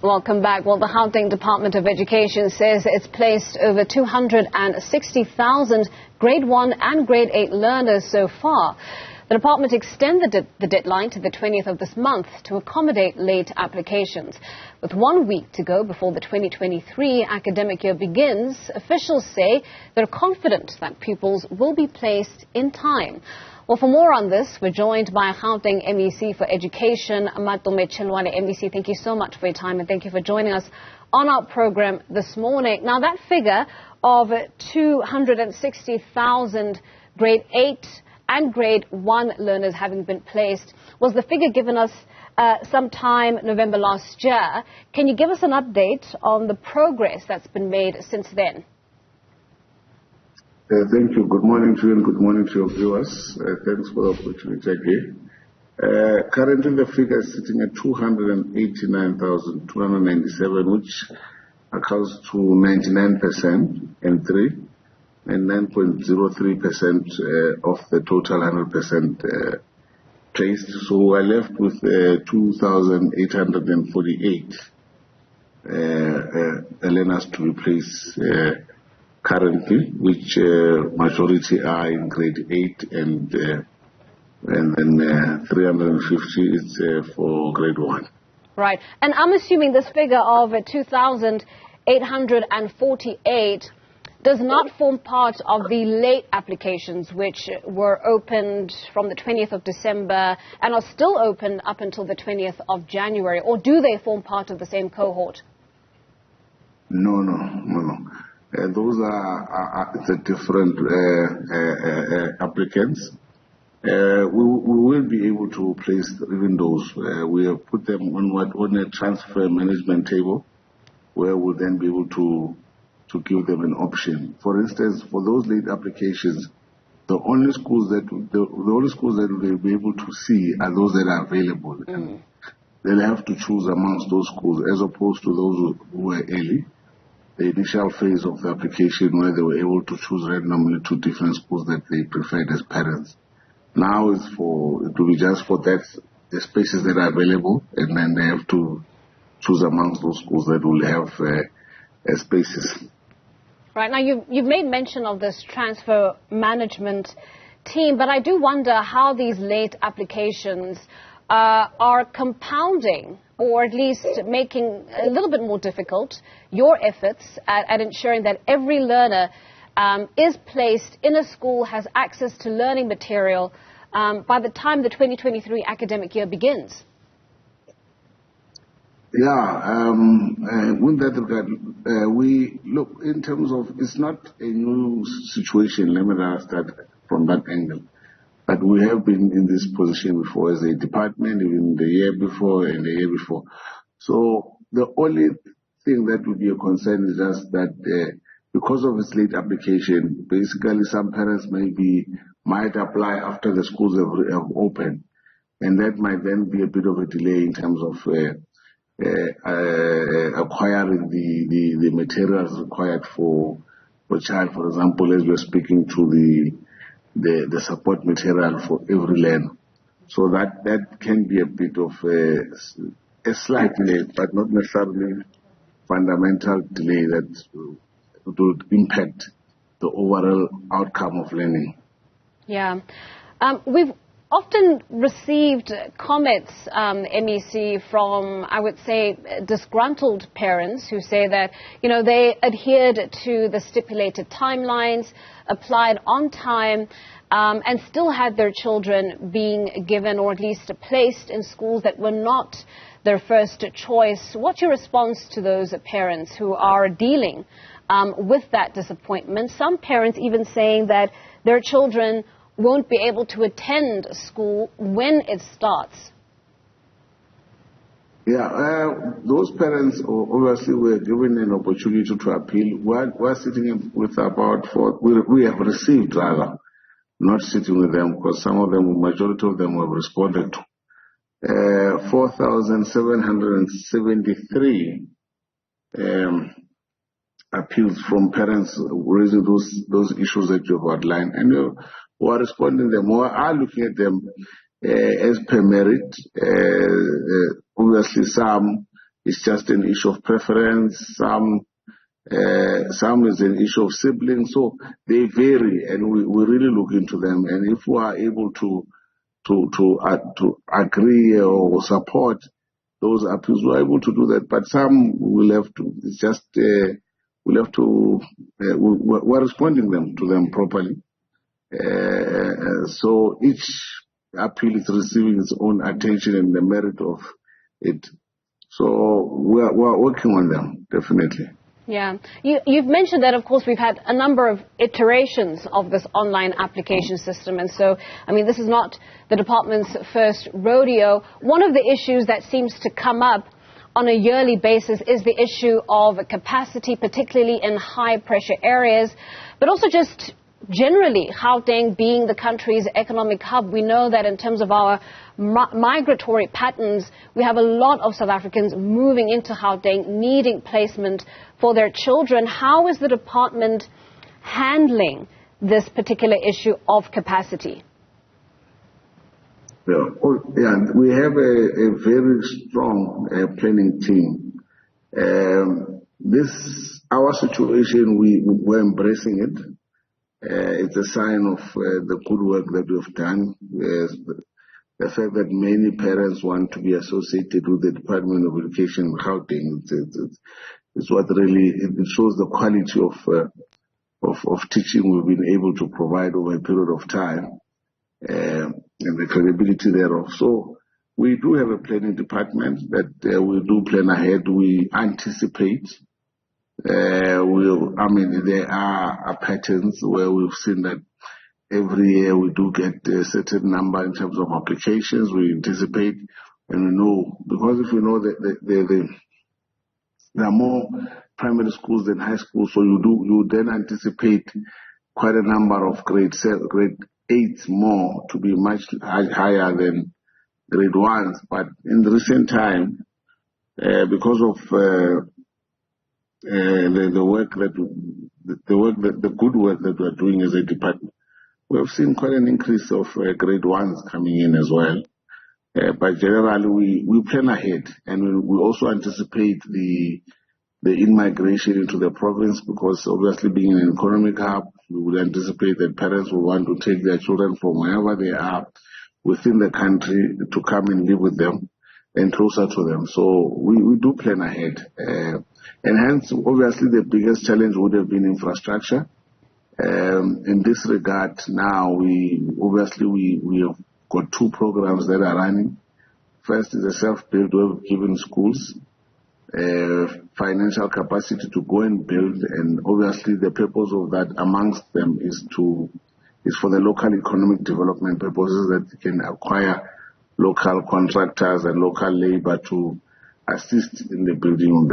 Welcome back. Well, the Gauteng Department of Education says it's placed over 260,000 grade 1 and grade 8 learners so far. The department extended the deadline to the 20th of this month to accommodate late applications. With 1 week to go before the 2023 academic year begins, officials say they're confident that pupils will be placed in time. Well, for more on this, we're joined by Gauteng MEC for Education, Matome Chiloane. MEC, thank you so much for your time and thank you for joining us on our program this morning. Now, that figure of 260,000 grade 8 and grade 1 learners having been placed was the figure given us sometime November last year. Can you give us an update on the progress that's been made since then? Thank you. Good morning to you and good morning to your viewers. Thanks for the opportunity again. Currently, the figure is sitting at 289,297, which accounts to 99% and 9.03% of the total 100% placed. So we're left with 2,848 learners to be placed currently, which majority are in grade 8 and then 350 is for grade 1. Right. And I'm assuming this figure of 2,848 does not form part of the late applications which were opened from the 20th of December and are still open up until the 20th of January, or do they form part of the same cohort? No. Those are the different applicants. We will be able to place even those. We have put them on a transfer management table where we'll then be able to give them an option. For instance, for those late applications, the only schools that we'll be able to see are those that are available. They'll have to choose amongst those schools as opposed to those who were early. The initial phase of the application where they were able to choose randomly to different schools that they preferred as parents. Now it will be just for that, the spaces that are available, and then they have to choose amongst those schools that will have spaces. Right. Now, you've made mention of this transfer management team, but I do wonder how these late applications are compounding, or at least making a little bit more difficult your efforts at ensuring that every learner is placed in a school, has access to learning material by the time the 2023 academic year begins. Yeah, with that regard, we look in terms of, it's not a new situation, let me start from that angle. But we have been in this position before as a department, even the year before and the year before. So the only thing that would be a concern is just that because of its late application, basically some parents might apply after the schools have opened. And that might then be a bit of a delay in terms of acquiring the materials required for child. For example, as we're speaking to the support material for every learner. So that can be a bit of a slight delay, but not necessarily fundamental delay that would impact the overall outcome of learning. Yeah. We've often received comments, MEC, from, I would say, disgruntled parents who say that, they adhered to the stipulated timelines, applied on time, and still had their children being given or at least placed in schools that were not their first choice. What's your response to those parents who are dealing with that disappointment? Some parents even saying that their children won't be able to attend school when it starts. Yeah, those parents obviously were given an opportunity to appeal. We're sitting with we have received rather, not sitting with them, because majority of them have responded to 4,773 appeals from parents raising those issues that you've outlined. And who are responding them, who are looking at them as per merit. Obviously, some it's just an issue of preference. Some is an issue of siblings. So they vary, and we really look into them. And if we are able to agree or support those appeals, we're able to do that. But some will have to. It's just we'll have to. We're responding to them properly. So each appeal is receiving its own attention and the merit of it. So we're working on them, definitely. Yeah. You've mentioned that, of course, we've had a number of iterations of this online application system. And so, I mean, this is not the department's first rodeo. One of the issues that seems to come up on a yearly basis is the issue of capacity, particularly in high-pressure areas, but also just generally, Gauteng being the country's economic hub, we know that in terms of our migratory patterns, we have a lot of South Africans moving into Gauteng, needing placement for their children. How is the department handling this particular issue of capacity? Yeah, we have a very strong planning team. Our situation, we're embracing it. It's a sign of the good work that we've done. The fact that many parents want to be associated with the Department of Education in Gauteng, it's what really it shows the quality of teaching we've been able to provide over a period of time, and the credibility thereof. So we do have a planning department that we do plan ahead. We anticipate. There are patterns where we've seen that every year we do get a certain number in terms of applications. We anticipate, and we know, because if we know that there are more primary schools than high schools, so you then anticipate quite a number of grade 8 more to be much higher than grade 1s. But in the recent time, because of the good work that we're doing as a department, we have seen quite an increase of grade 1s coming in as well. But generally, we plan ahead, and we also anticipate the in-migration into the province, because obviously being an economic hub, we would anticipate that parents will want to take their children from wherever they are within the country to come and live with them and closer to them. So we do plan ahead. And hence, obviously, the biggest challenge would have been infrastructure. In this regard, now we have got 2 programs that are running. First is a self-build, where we've given schools financial capacity to go and build, and obviously the purpose of that amongst them is for the local economic development purposes, that you can acquire local contractors and local labor to assist in the building of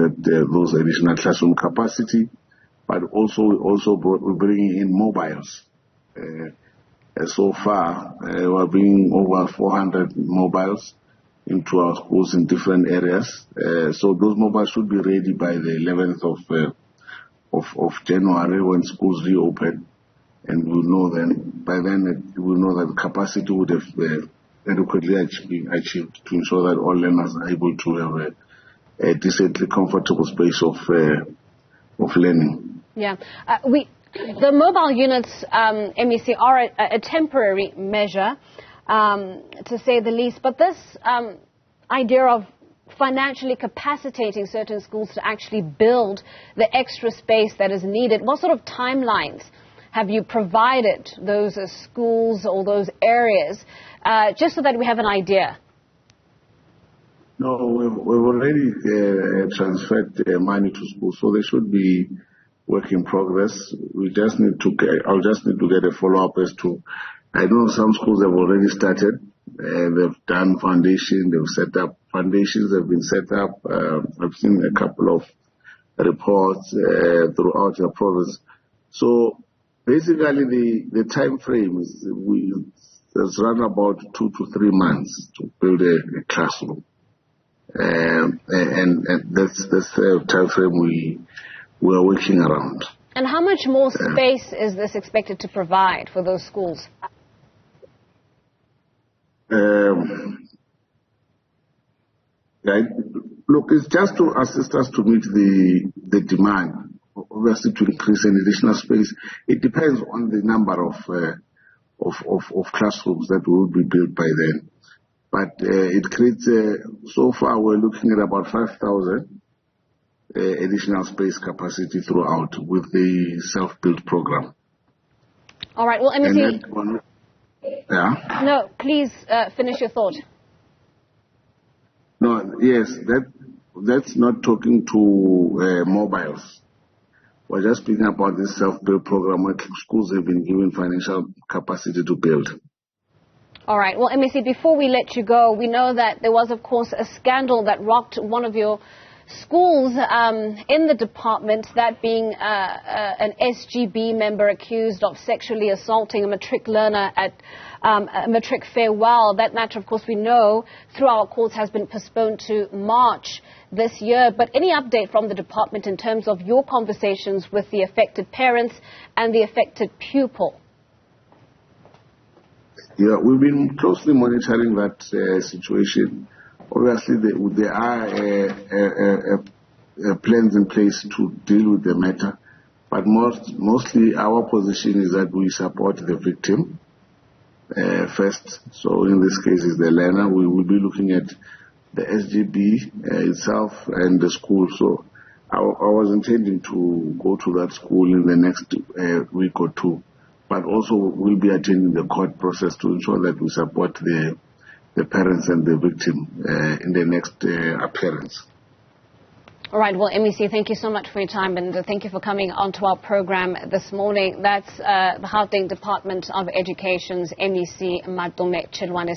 those additional classroom capacity. But we're bringing in mobiles. So far, we're bringing over 400 mobiles into our schools in different areas. So those mobiles should be ready by the 11th of January, when schools reopen, and by then we'll know that capacity would have adequately been achieved to ensure that all learners are able to have a decently comfortable space of learning. Yeah, the mobile units, MEC, are a temporary measure, to say the least. But this idea of financially capacitating certain schools to actually build the extra space that is needed, what sort of timelines have you provided those schools or those areas, just so that we have an idea? No, we've already transferred money to schools, so they should be work in progress. I'll just need to get a follow-up as to, I know some schools have already started. They've done foundation, they've set up foundations, have been set up. I've seen a couple of reports throughout the province. So basically the time frame is it's run about 2 to 3 months to build a classroom. And that's the time frame we are working around. And how much more space is this expected to provide for those schools? Look, it's just to assist us to meet the demand. Obviously, to increase an additional space, it depends on the number of classrooms that will be built by then. But it creates, so far we're looking at about 5,000 additional space capacity throughout with the self-built program. All right, well, MEC... Yeah? No, please finish your thought. No, yes, that's not talking to mobiles. We're just speaking about this self-built program where schools have been given financial capacity to build. All right. Well, MEC, before we let you go, we know that there was, of course, a scandal that rocked one of your schools in the department, that being an SGB member accused of sexually assaulting a matric learner at a matric farewell. That matter, of course, we know through our courts has been postponed to March this year. But any update from the department in terms of your conversations with the affected parents and the affected pupil? Yeah, we've been closely monitoring that situation. Obviously, there are plans in place to deal with the matter, but mostly our position is that we support the victim first. So in this case, is the learner. We will be looking at the SGB itself and the school. So I was intending to go to that school in the next week or two, but also we'll be attending the court process to ensure that we support the parents and the victim in the next appearance. All right. Well, MEC, thank you so much for your time, and thank you for coming onto our program this morning. That's the Gauteng Department of Education's MEC Matome Chiloane.